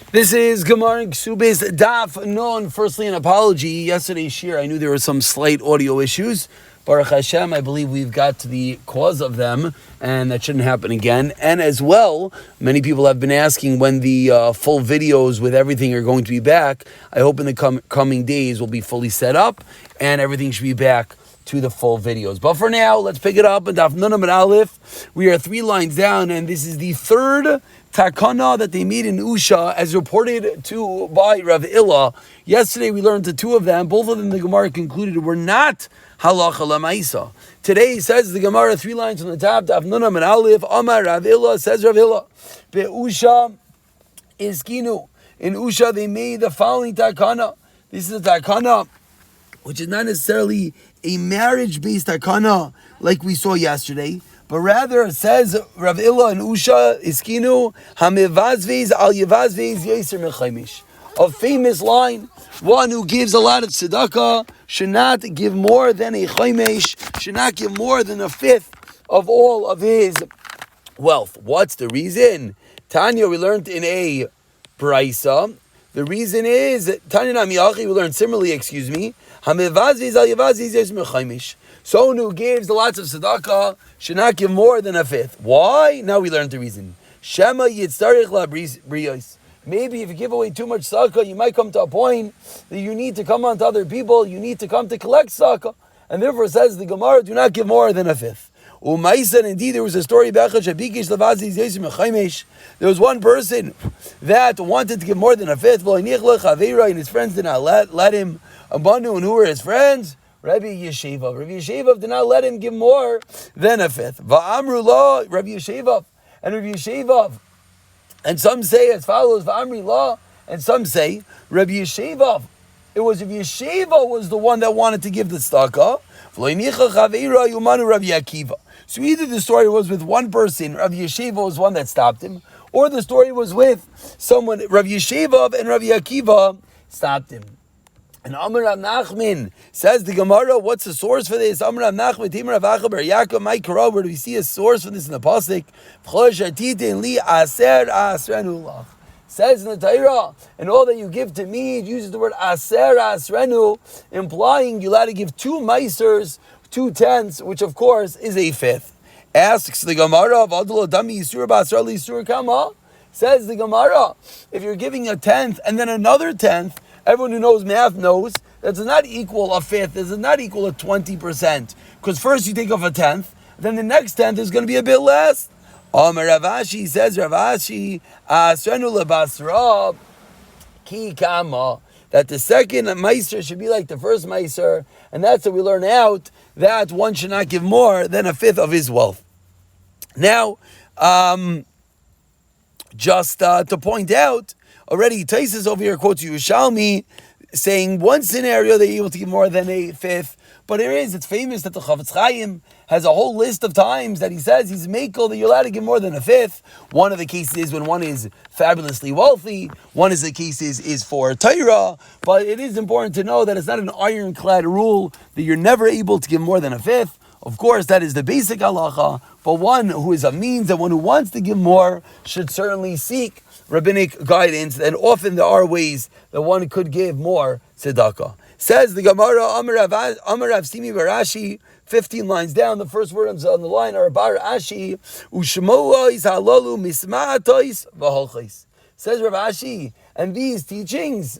This is Gemara Kesubos Daf Yomi. Firstly, an apology. Yesterday's shir, I knew there were some slight audio issues. Baruch Hashem, I believe we've got to the cause of them, and that shouldn't happen again. And as well, many people have been asking when the full videos with everything are going to be back. I hope in the coming days will be fully set up, and everything should be back to the full videos. But for now, let's pick it up in Daf Yomi Aleph. We are 3 lines down, and this is the third takana that they made in Usha, as reported to by Rav Illa. Yesterday we learned the 2 of them. Both of them the Gemara concluded were not halacha lamaisa. Today says the Gemara 3 lines on the top, Daf Yomi Aleph, Amar Rav Illa, says Rav Illa, Be'usha iskinu. In Usha they made the following takana. This is a takana which is not necessarily a marriage-based takana like we saw yesterday, but rather it says Rav Illa and Usha iskinu hamevazvez al yevazvez yeser mechaimish. A famous line: one who gives a lot of tzedakah should not give more than a chaimesh, should not give more than a fifth of all of his wealth. What's the reason? Tanya, we learned in a brisa. The reason is Tanya Namiyachi. We learned similarly. Hamevazvez al yevazvez yeser mechaimish. Someone who gives lots of tzedakah should not give more than a fifth. Why? Now we learned the reason. Shema yitzarich la briyos. Maybe if you give away too much tzedakah, you might come to a point that you need to come on to other people, you need to come to collect tzedakah. And therefore says the Gemara, do not give more than a fifth. Umaisan, indeed, there was a story, there was one person that wanted to give more than a fifth, and his friends did not let him. And who were his friends? Rabbi Yeshiva did not let him give more than a fifth. Va'amru la, Rabbi Yeshiva, and some say as follows, Va'amri la, and some say Rabbi Yeshiva. It was Rabbi Yeshiva was the one that wanted to give the tzedakah. So either the story was with one person, Rabbi Yeshiva was one that stopped him, or the story was with someone, Rabbi Yeshiva and Rabbi Akiva stopped him. And Amar Rav Nachman says the Gemara, what's the source for this? Amar Rav Nachman, Timur Rav Acha bar Yaakov, my Korah, where do we see a source for this in the pasuk? Says in the Torah, and all that you give to me, it uses the word aser asrenu, implying you're allowed to give 2 meisers, 2 tenths, which of course is a fifth. Asks the Gemara of Adul Dami Yisur Basar Yisur Kama. Says the Gemara, if you're giving a tenth and then another tenth, everyone who knows math knows that does not equal a fifth, it does not equal a 20%. Because first you take off a tenth, then the next tenth is going to be a bit less. Rav Ashi says, Rav Ashi, Asrenu lebasra ki kama, that the second meiser should be like the first meiser, and that's what we learn out, that one should not give more than a fifth of his wealth. Now, just to point out, already Taisus over here quotes Yerushalmi, saying one scenario they're able to give more than a fifth, but it's famous that the Chavetz Chaim has a whole list of times that he says he's makel that you're allowed to give more than a fifth. One of the cases is when one is fabulously wealthy. One of the cases is for Torah. But it is important to know that it's not an ironclad rule that you're never able to give more than a fifth. Of course, that is the basic halacha. But one who is a means and one who wants to give more should certainly seek rabbinic guidance. And often there are ways that one could give more tzedakah. Says the Gemara, Amar Rav Simi Barashi, 15 lines down, the first words on the line are Bar Ashi, Ushmoa is halalu misma'atois v'holchis. Says Rav Ashi, and these teachings,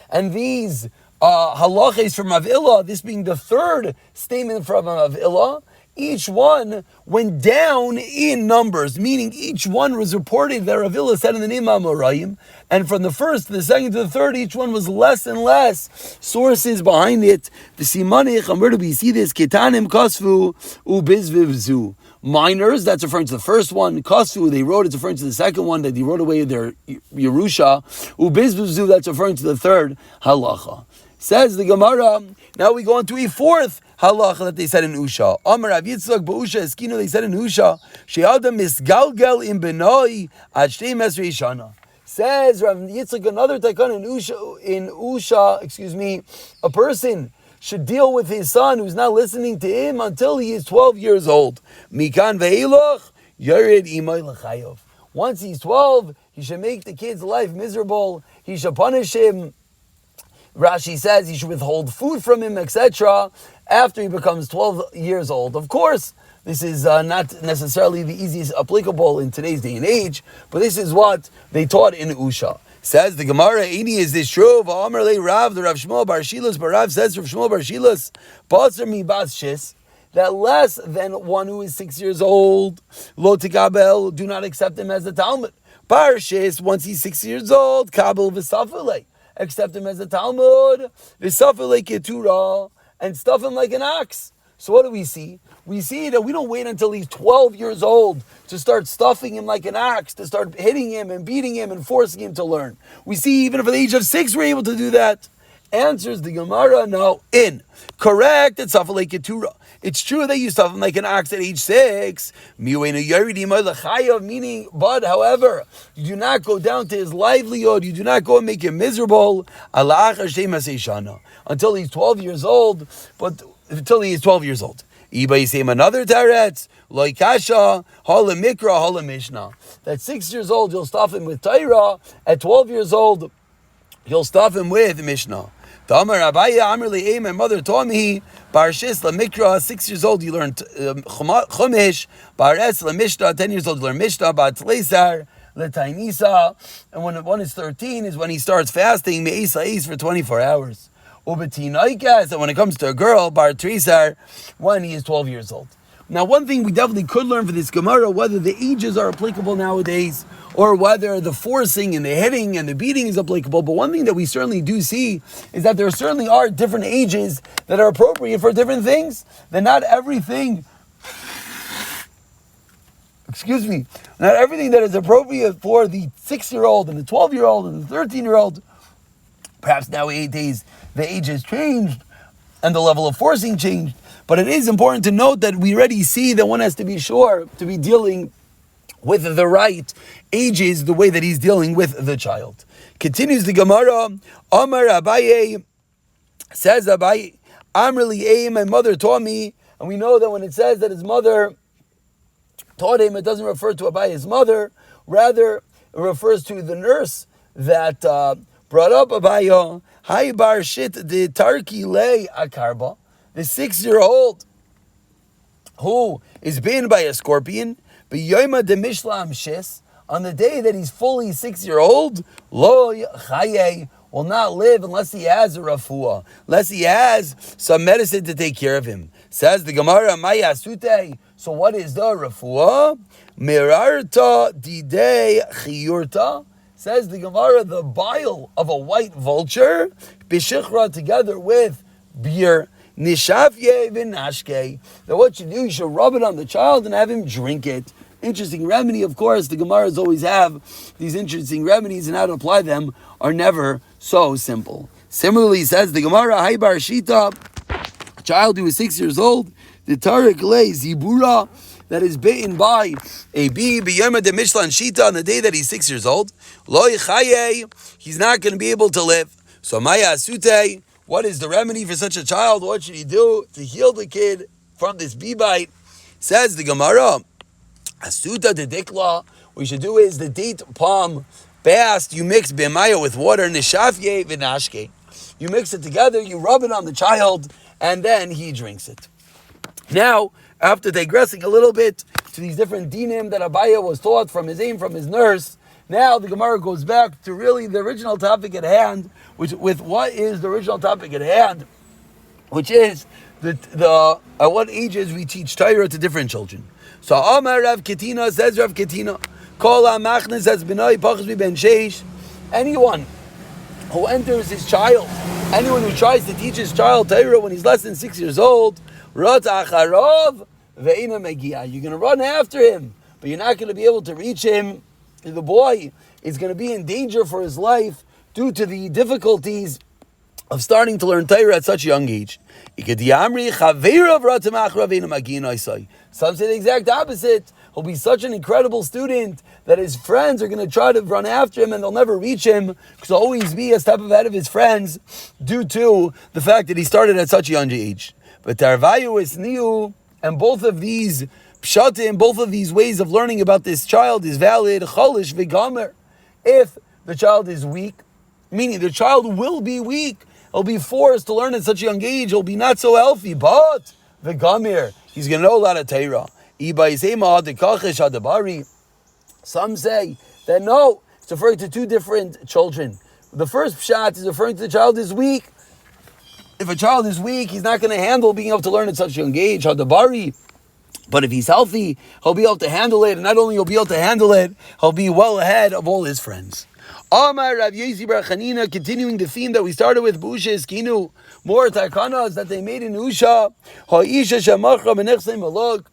and these halachis from Rav Illa, this being the third statement from Rav Illa, each one went down in numbers, meaning each one was reported that Rav Illa said in the name of Amoraim, and from the first to the second to the third, each one was less and less sources behind it. The simanich, and where do we see this? Ketanim kasvu ubizvivzu. Minors, that's referring to the first one. Kasvu, they wrote, it's referring to the second one, that they wrote away their Yerusha. Ubizvivzu, that's referring to the third halacha. Says the Gemara, now we go on to a fourth halacha that they said in Usha. Amar Rav Yitzchak b'Usha eskino, they said in Usha, she'adam misgalgel im benoi ad shtei mesrei shana. Says Rav Yitzchak, another takon in Usha, a person should deal with his son who's not listening to him until he is 12 years old. Mikan ve'ilach yared imay l'chayav. Once he's 12, he should make the kid's life miserable. He should punish him. Rashi says he should withhold food from him, etc. after he becomes 12 years old. Of course, this is not necessarily the easiest applicable in today's day and age, but this is what they taught in Usha. Says the Gemara, Eini, is this true? V'amar lei Rav, the Rav Shmuel Bar Shilas, but Rav says Rav Shmuel Bar Shilas, Basar mi bas shis, that less than one who is 6 years old, lo tikabel, do not accept him as a Talmud. Bar shis, once he's 6 years old, kabel v'safalei, accept him as a Talmud, v'safalei ketura, and stuff him like an ox. So what do we see? We see that we don't wait until he's 12 years old to start stuffing him like an ox, to start hitting him and beating him and forcing him to learn. We see even if at the age of 6 we're able to do that. Answers the Gemara, no. Correct, it's Safalei Ketura. It's true that you stuff him like an ox at age 6. Meaning, but however, you do not go down to his livelihood, you do not go and make him miserable until he's 12 years old, but until he is 12 years old. Another teretz, loikasha, hala mikra, hala mishnah. At 6 years old, you'll stuff him with Torah. At 12 years old, you'll stuff him with Mishnah. Tamar Abaya Amr Li'eh, my mother taught me, Barshis La Mikra, 6 years old, you learn Chumash, Bares La Mishnah, 10 years old, you learn Mishnah, Bat Leisar, Letainisa, and when one is 13 is when he starts fasting, Me'is La'is for 24 hours. Ubetinaikas, and when it comes to a girl, Bar Trisar, when he is 12 years old. Now, one thing we definitely could learn from this Gemara, whether the ages are applicable nowadays, or whether the forcing and the hitting and the beating is applicable, but one thing that we certainly do see is that there certainly are different ages that are appropriate for different things. That not everything, not everything that is appropriate for the 6-year-old and the 12-year-old and the 13-year-old, perhaps nowadays the age has changed and the level of forcing changed. But it is important to note that we already see that one has to be sure to be dealing with the right ages, the way that he's dealing with the child. Continues the Gemara, Amar Abaye, says Abaye, Amr Li'eh, my mother taught me, and we know that when it says that his mother taught him, it doesn't refer to Abaye's mother, rather it refers to the nurse that brought up Abaye, Hai bar shit de tarki lei akarba, the 6-year-old who is bitten by a scorpion, b'yoyma de mishlam shis, on the day that he's fully 6-year-old, lo chaye, will not live unless he has a refuah, unless he has some medicine to take care of him. Says the Gemara, Maya Sute, so what is the refuah? Mirarta didei chiyurta, says the Gemara, the bile of a white vulture, bishichra, together with beer, nishafye v'nashke, that what you do, you should rub it on the child and have him drink it. Interesting remedy, of course. The Gemaras always have these interesting remedies, and how to apply them are never so simple. Similarly, says the Gemara, Hai bar shita, a child who is 6 years old, the tarik le zibura, that is bitten by a bee, b'yoma de mishlan shita, on the day that he's 6 years old, lo chaye, he's not going to be able to live. So maya asute, what is the remedy for such a child? What should he do to heal the kid from this bee bite? Says the Gemara, Asuta de dikla, what you should do is the date palm bast, you mix b'maya with water, nishafye v'nashke. You mix it together, you rub it on the child, and then he drinks it. Now, after digressing a little bit to these different dinim that Abaya was taught from his nurse, now the Gemara goes back to really the original topic at hand, which what is the original topic at hand, which is the at what ages we teach Torah to different children. So Amar Rav Ketina, says Rav Ketina, Kol HaMachnes as B'nai Pachas Ben Sheish, anyone who enters his child, anyone who tries to teach his child Torah when he's less than 6 years old, Rat Acharov Ve'ina Megia, you're going to run after him, but you're not going to be able to reach him. The boy is going to be in danger for his life due to the difficulties of starting to learn Torah at such a young age. Some say the exact opposite. He'll be such an incredible student that his friends are going to try to run after him and they'll never reach him because he'll always be a step ahead of his friends due to the fact that he started at such a young age. But Tarvayu is new, and both of these Pshatim, both of these ways of learning about this child is valid. Cholish v'gamer. If the child is weak, meaning the child will be weak, he'll be forced to learn at such a young age, he'll be not so healthy, but v'gamer, he's going to know a lot of Torah. Some say that no, it's referring to two different children. The first pshat is referring to the child is weak. If a child is weak, he's not going to handle being able to learn at such a young age. Hadabari. But if he's healthy, he'll be able to handle it. And not only he'll be able to handle it, he'll be well ahead of all his friends. Amar Rav Yosi bar Chanina, continuing the theme that we started with, Busha Eskinu, more takanas that they made in Usha. Ha'isha shamacha b'nechsei malog.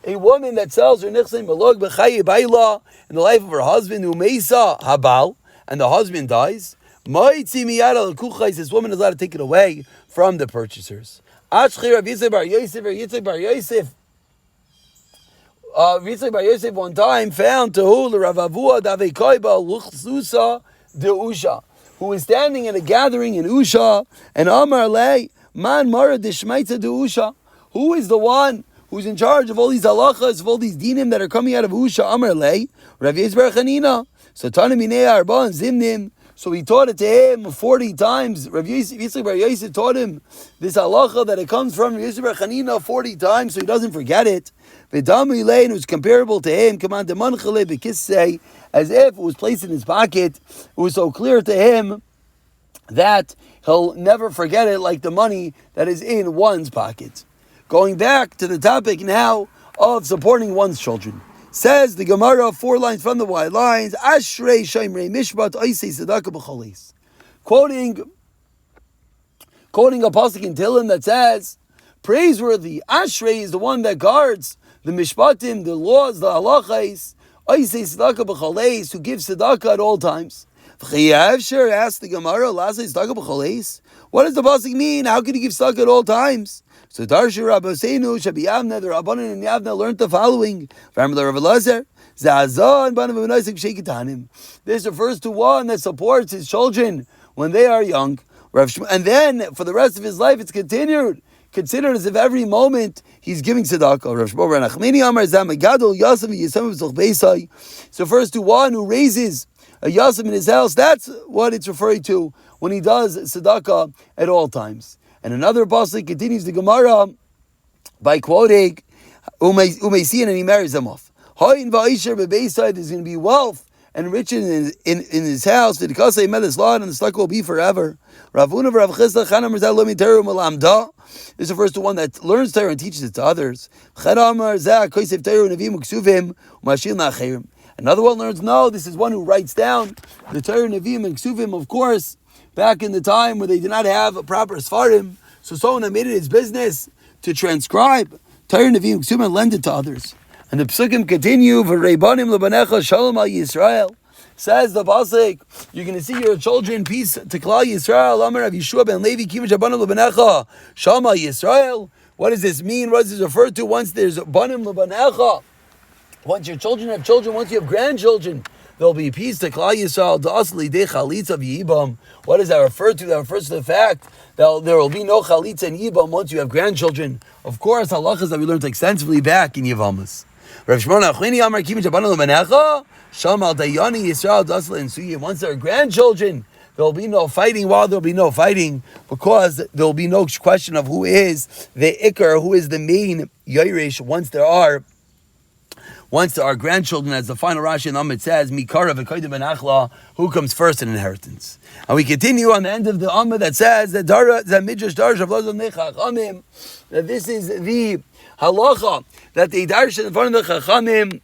A woman that sells her nechsei malog b'chayi bayla in the life of her husband, umeisa habal, and the husband dies. Ma'itzi miyad al kuchais, this woman is allowed to take it away from the purchasers. Ashchi Rav Yitzchak bar Yosef, or Yitzchak bar Yosef. Yitzchak bar Yosef one time found Tehul Rav Avua Davei Ba Luchsusa de Usha, who was standing at a gathering in Usha, and Amar Lei Man Mara Dishmaitza de Usha. Who is the one who's in charge of all these halachas, of all these dinim that are coming out of Usha? Amar Lei Rav Yosi bar Chanina. So Tanim Minei Arba and Zimnim. So he taught it to him 40 times. Rav Yitzchak bar Yosef taught him this halacha that it comes from Rav Yosi bar Chanina 40 times, so he doesn't forget it. V'damu Elaine was comparable to him, as if it was placed in his pocket. It was so clear to him that he'll never forget it, like the money that is in one's pocket. Going back to the topic now of supporting one's children. Says the Gemara, 4 lines from the wide lines, Ashrei Shaimrei Mishpat Oisei Tzedakah B'Cholis. Quoting a pasuk in Tehillim that says, praiseworthy, Ashrei is the one that guards the mishpatim, the laws, the halachas, Oisei Tzedakah B'Cholis, who gives tzedakah at all times. V'chiyavsher, asked the Gemara, Lasei Tzedakah B'Cholis. What does the pasuk mean? How can he give tzedakah at all times? So Darshu Rabbeinu Shabi Yavne, the Rabbanan and Yavne learned the following. This refers to one that supports his children when they are young. And then for the rest of his life it's considered as if every moment he's giving tzedakah. So refers to one who raises a yasim in his house. That's what it's referring to when he does tzedakah at all times. And another pasuk continues the Gemara by quoting Umeisin, and he marries them off. There's going to be wealth and riches in his house. The Kasei met his lot, and the tzedakah will be forever. This refers to one that learns Torah and teaches it to others. Another one learns, no, this is one who writes down the Torah, Nevi'im, and Ksuvim, of course. Back in the time where they did not have a proper Sfarim, so someone that made it his business to transcribe Torah, Nevi'im, Ksuvim, and lend it to others. And the Psukim continue, V'reibanim lebanecha shalom al Yisrael. Says the pasuk, you're going to see your children peace to Klal Yisrael. Amar Rav Yeshua ben Levi kimush abanim lebanecha shalom al Yisrael. What does this mean? What does this refer to? Once there's banim lebanecha, once your children have children, once you have grandchildren, there'll be peace to Klal Yisrael. Da'asli de chalitza v'yibam. What does that refer to? That refers to the fact that there will be no chalitza and yibam once you have grandchildren. Of course, halachas that we learned extensively back in Yavamas. Rav Shimon Achmini Amar Kimin Shabbanim L'Manecha Sham Al Dayani Yisrael Dasla and Suya. Once there are grandchildren, there will be no fighting. While there will be no fighting, because there will be no question of who is the Iker, who is the main Yairish. Once there are grandchildren, as the final Rashi in Amid says, Mikara v'Koydim ben Achla, who comes first in inheritance. And we continue on the end of the Amid that says that Midrash Darsh of Lozov Nechachamim, that this is the halacha that they darshan in front of the Chachamim,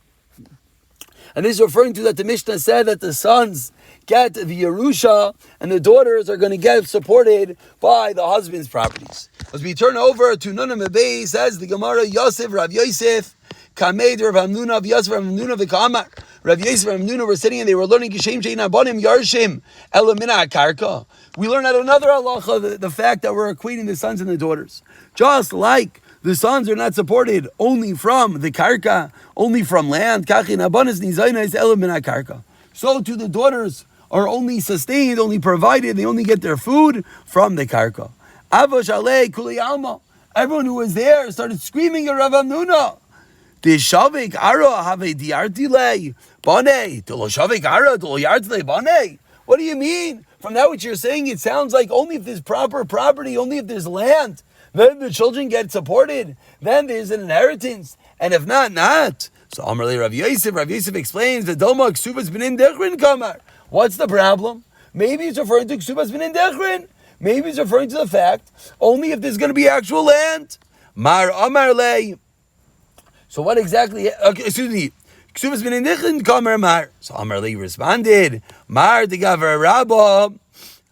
and this is referring to that the Mishnah said that the sons get the Yerusha and the daughters are going to get supported by the husband's properties. As we turn over to Nunam Ebei, says the Gemara, Yosef, Rav Yosef, Kamed, Rav Hamnuna, Yosef, Rav Hamnuna, V'Kamar. Rav Yosef, Rav Hamnuna were sitting and they were learning Kishem Shein Abanim Yarshim Elamina Karka. We learn out another halacha, the fact that we're equating the sons and the daughters. Just like the sons are not supported only from the karka, only from land. So too the daughters are only sustained, only provided, they only get their food from the karka. Everyone who was there started screaming at Rav Hamnuna The shavik ara have a diartile bane. The lo shavik ara the lo yartile bane. What do you mean? From that what you're saying, it sounds like only if there's proper property, only if there's land, then the children get supported. Then there's an inheritance, and if not, not. So Amarle Rav Yosef explains that Doma Kesubos b'nin dechrin kamar. What's the problem? Maybe he's referring to Kesubos b'nin dechrin. Maybe he's referring to the fact only if there's going to be actual land. Mar Amarle. So what exactly? Okay, excuse me. Kesubos b'nin dechrin kamar mar. So Amarle responded, Mar de gaver rabba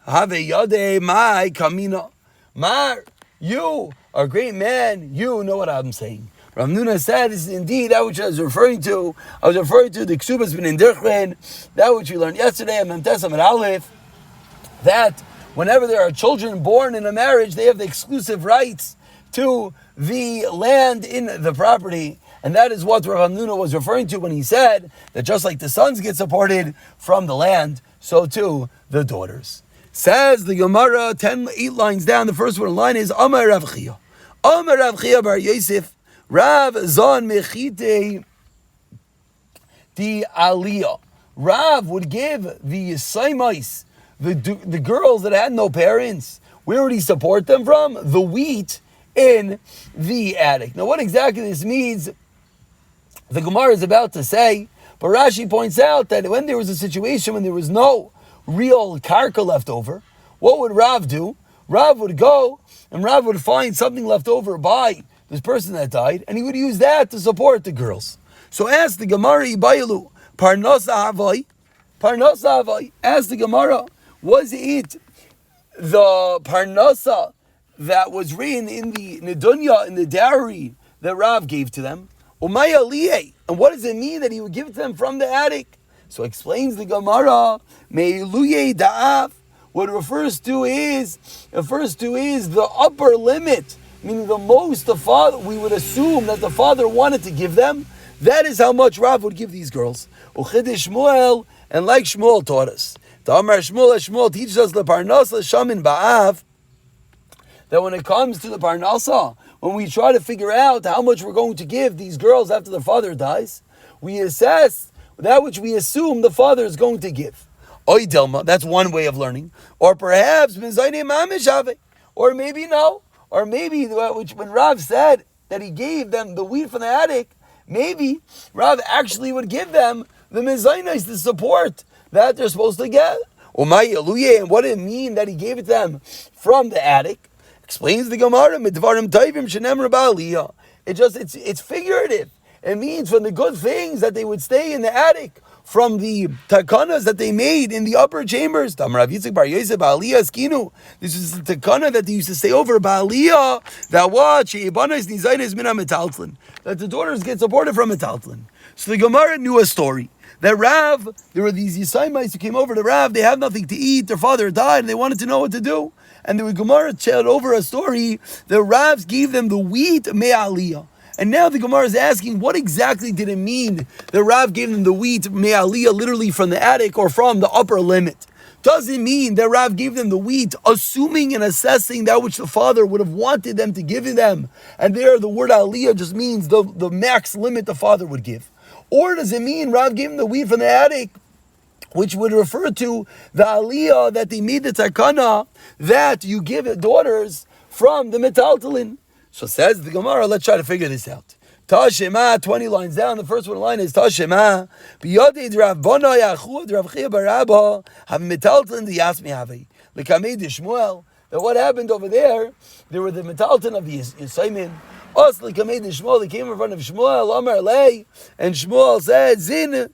have yade mai kamina. Mar, you are a great man. You know what I'm saying. Rav Nuna said, "This is indeed that which I was referring to. I was referring to the Kesubos b'nin dechrin, that which we learned yesterday in Memtes Amud Aleph, that whenever there are children born in a marriage, they have the exclusive rights to the land in the property." And that is what Rav Nuna was referring to when he said that just like the sons get supported from the land, so too the daughters. Says the Gemara, 8 lines down, the first one line is Amar Rav Chia. Amar Rav Chia bar Yosef, Rav Zon Mechite the Aliyah. Rav would give the Saimais, the girls that had no parents, where would he support them from? The wheat in the attic. Now what exactly this means, the Gemara is about to say, but Rashi points out that when there was a situation when there was no real karka left over, what would Rav do? Rav would go and Rav would find something left over by this person that died, and he would use that to support the girls. So ask the Gemara, Ibayilu, Parnasa Havai, ask the Gemara, was it the Parnasa that was written in the Nedunya, in the dowry that Rav gave to them? Umaya Liye, and what does it mean that he would give it to them from the attic? So explains the Gemara, Me'iluye Da'af, what it refers to is the upper limit, meaning the most the father, we would assume that the father wanted to give them. That is how much Rav would give these girls. Uchidish Shmuel, and like Shmuel taught us, Shmuel teaches us the Parnasa Shamin Ba'av, that when it comes to the Parnasa, when we try to figure out how much we're going to give these girls after their father dies, we assess that which we assume the father is going to give. Oy Delma, that's one way of learning. Or perhaps, or maybe no. Or maybe, which when Rav said that he gave them the wheat from the attic, maybe Rav actually would give them the mezainis, the support that they're supposed to get. And what did it mean that he gave it to them from the attic? Explains the Gemara, it's figurative. It means from the good things that they would stay in the attic, from the takanas that they made in the upper chambers. This is the takana that they used to stay over Baaliyah, that the daughters get supported from metaltlin. So the Gemara knew a story that Rav, there were these Yisraelites who came over to Rav, they had nothing to eat, their father died, and they wanted to know what to do. And the Gemara shared over a story that Rav gave them the wheat me'aliyah. And now the Gemara is asking, what exactly did it mean that Rav gave them the wheat me'aliyah, literally from the attic or from the upper limit? Does it mean that Rav gave them the wheat, assuming and assessing that which the father would have wanted them to give them? And there the word aliyah just means the max limit the father would give. Or does it mean Rav gave them the wheat from the attic, which would refer to the aliyah that they made the takana, that you give daughters from the metaltalin? So says the Gemara, let's try to figure this out. Tashema, 20 lines down, the first one line is Tashema. Biyadid Rav Bona Yachu, Rav Chia Barabba, have metaltalin the Yasmi Havi. Lekamei de Shmuel, that what happened over there, there were the metaltalin of the Yisaimin. Us lekamei de Shmuel, they came in front of Shmuel, Amar Lei, and Shmuel said, Zin,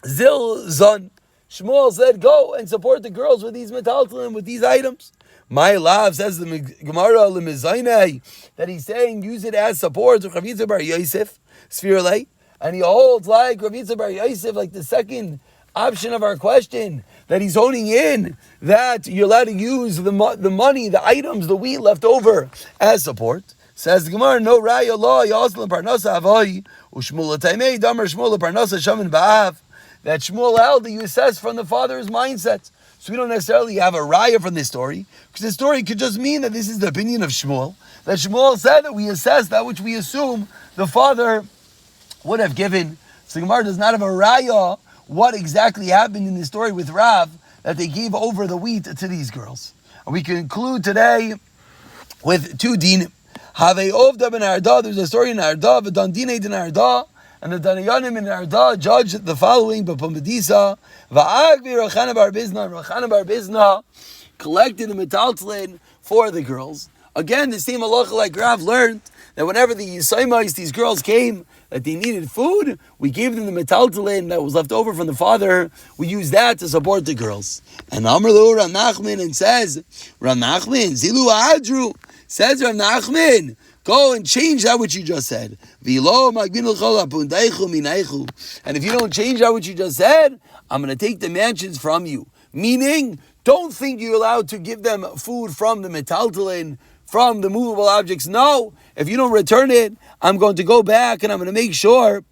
Zil Zon. Shmuel said, go and support the girls with these metaltalin, with these items. My love, says the Gemara Lemizainai, that he's saying use it as support to Rav Yitzchak bar Yosef, Sfirlei, and he holds like Rav Yitzchak bar Yosef, like the second option of our question, that he's holding in that you're allowed to use the money, the items, the wheat left over as support. Says the Gemara, no raya law, Yosel Parnasa Avai, Ushmul Taimei, Damar Shmul Parnasa Shaman Ba'av, that Shmuel held that you assess from the father's mindset. So we don't necessarily have a raya from this story, because the story could just mean that this is the opinion of Shmuel, that Shmuel said that we assess that which we assume the father would have given. So Gemara does not have a raya what exactly happened in the story with Rav that they gave over the wheat to these girls. And we conclude today with two din. Have Ovda ben Arda. There's a story in Arda. V'dan dinei din Arda. And the Danayanim in Arda judged the following: B'pumbedisa, va'agvi Rachana bar Bizna. Rachana bar Bizna collected the metaltlin for the girls. Again, the same halacha like Rav learned that whenever the Yisaimais, these girls came, that they needed food, we gave them the metaltlin that was left over from the father. We used that to support the girls. And Amr lo Rav Nachman and says, Rav Nachman, Zilu Adru, says Rav Nachman, go and change that which you just said. And if you don't change that which you just said, I'm going to take the mansions from you. Meaning, don't think you're allowed to give them food from the metaltalin, from the movable objects. No, if you don't return it, I'm going to go back and I'm going to make sure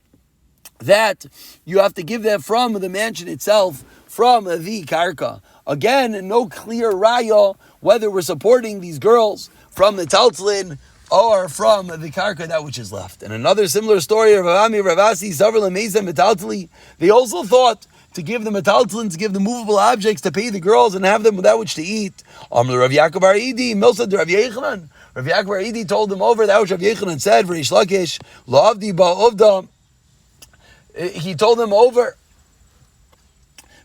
that you have to give them from the mansion itself, from the karka. Again, no clear raya whether we're supporting these girls from the taltlin or from the karka, that which is left. And another similar story of Ravami Ravasi, Savar Lameza Metaltli, they also thought to give the metaltlin, to give the movable objects, to pay the girls and have them with that which to eat. Rav Yaakov Bar Idi, Milsa Rav Yechanan. Rav Yaakov Bar Idi told them over that which Rav Yechanan said, V'Reish Lakish, La'avdi Ba'ovda. He told them over.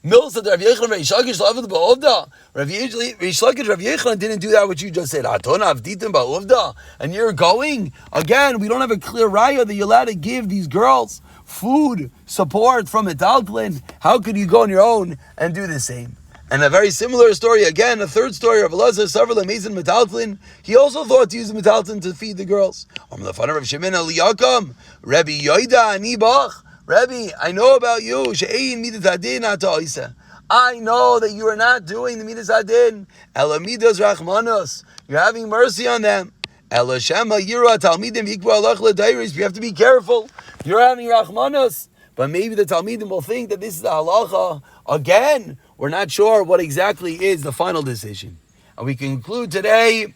Milsa Rav Yechanan, V'Reish Lakish, La'avdi Ba'ovda. Reish Lakish, Rav Yechanan didn't do that which you just said. Atona Avditim Ba'ovda. And you're going? Again, we don't have a clear raya that you're allowed to give these girls food, support from a taltlin. How could you go on your own and do the same? And a very similar story, again, a third story of Elazar, Savar Lamezin Metaltlin. He also thought to use the metaltlin to feed the girls. The father of Shemin Eliyakam, Rabbi Yoida Anibach. Rabbi, I know about you. She'ein midas hadin ata oisa. I know that you are not doing the midas hadin. Ela midas rachmanos. You're having mercy on them. Ela shema yira talmidim yikbu alach ledairis. You have to be careful. You're having rachmanos, but maybe the talmidim will think that this is the halacha. Again, we're not sure what exactly is the final decision. And we conclude today.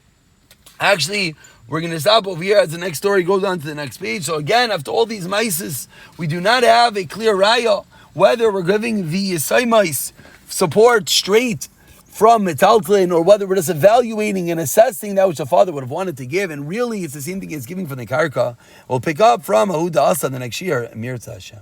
Actually, we're going to stop over here as the next story goes on to the next page. So again, after all these mices, we do not have a clear raya whether we're giving the Yisaimais support straight from metaltlin, or whether we're just evaluating and assessing that which the father would have wanted to give. And really, it's the same thing as giving from the karka. We'll pick up from Ahuda Asa the next year. Amir Hashem.